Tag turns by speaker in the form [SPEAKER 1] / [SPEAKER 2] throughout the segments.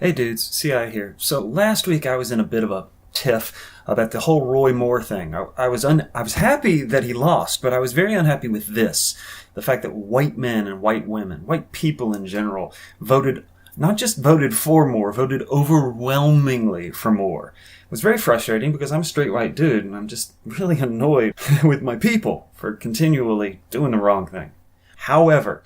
[SPEAKER 1] Hey dudes, CI here. So last week I was in a bit of a tiff about the whole Roy Moore thing. I was happy that he lost, but I was very unhappy with this. The fact that white men and white women, white people in general, not just voted for Moore, voted overwhelmingly for Moore. It was very frustrating because I'm a straight white dude and I'm just really annoyed with my people for continually doing the wrong thing. However, ...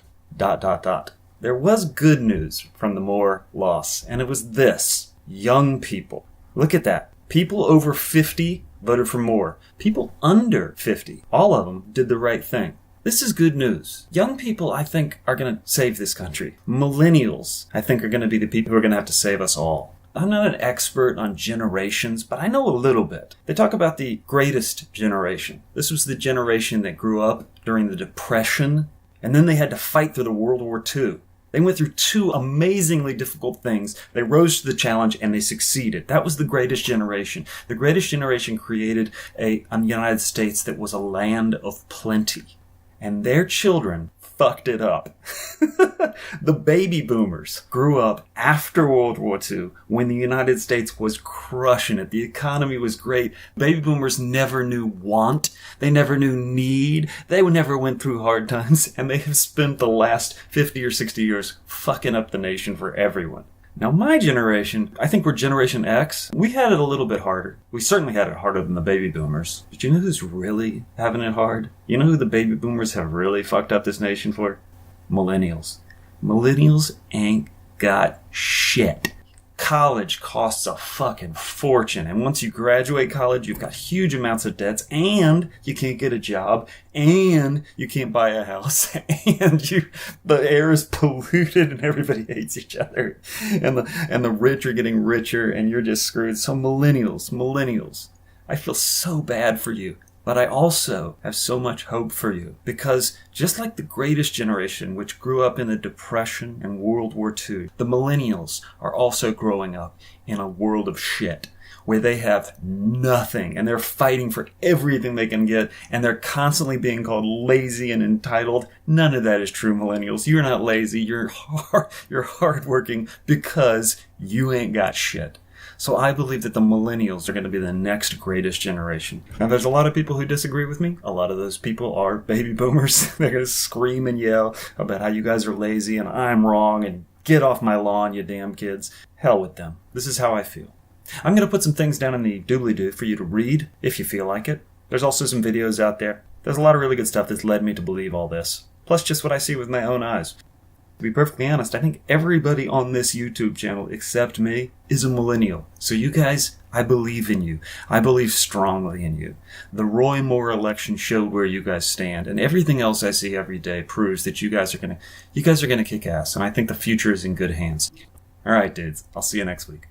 [SPEAKER 1] there was good news from the Moore loss, and it was this. Young people. Look at that. People over 50 voted for Moore. People under 50, all of them did the right thing. This is good news. Young people, I think, are going to save this country. Millennials, I think, are going to be the people who are going to have to save us all. I'm not an expert on generations, but I know a little bit. They talk about the greatest generation. This was the generation that grew up during the Depression, and then they had to fight through the World War II. They went through two amazingly difficult things. They rose to the challenge and they succeeded. That was the greatest generation. The greatest generation created a United States that was a land of plenty. And their children fucked it up. The baby boomers grew up after World War II when the United States was crushing it. The economy was great. Baby boomers never knew want. They never knew need. They never went through hard times. And they have spent the last 50 or 60 years fucking up the nation for everyone. Now, my generation, I think we're Generation X. We had it a little bit harder. We certainly had it harder than the baby boomers. But you know who's really having it hard? You know who the baby boomers have really fucked up this nation for? Millennials. Millennials ain't got shit. College costs a fucking fortune. And once you graduate college, you've got huge amounts of debts, and you can't get a job, and you can't buy a house, and the air is polluted and everybody hates each other. And the rich are getting richer and you're just screwed. So millennials, I feel so bad for you. But I also have so much hope for you, because just like the greatest generation, which grew up in the Depression and World War II, the millennials are also growing up in a world of shit where they have nothing and they're fighting for everything they can get, and they're constantly being called lazy and entitled. None of that is true, millennials. You're not lazy. You're hardworking because you ain't got shit. So I believe that the millennials are going to be the next greatest generation. Now, there's a lot of people who disagree with me. A lot of those people are baby boomers. They're going to scream and yell about how you guys are lazy and I'm wrong and get off my lawn, you damn kids. Hell with them. This is how I feel. I'm going to put some things down in the doobly-doo for you to read if you feel like it. There's also some videos out there. There's a lot of really good stuff that's led me to believe all this. Plus just what I see with my own eyes. To be perfectly honest, I think everybody on this YouTube channel except me is a millennial. So you guys, I believe in you. I believe strongly in you. The Roy Moore election showed where you guys stand, and everything else I see every day proves that you guys are gonna kick ass, and I think the future is in good hands. All right, dudes. I'll see you next week.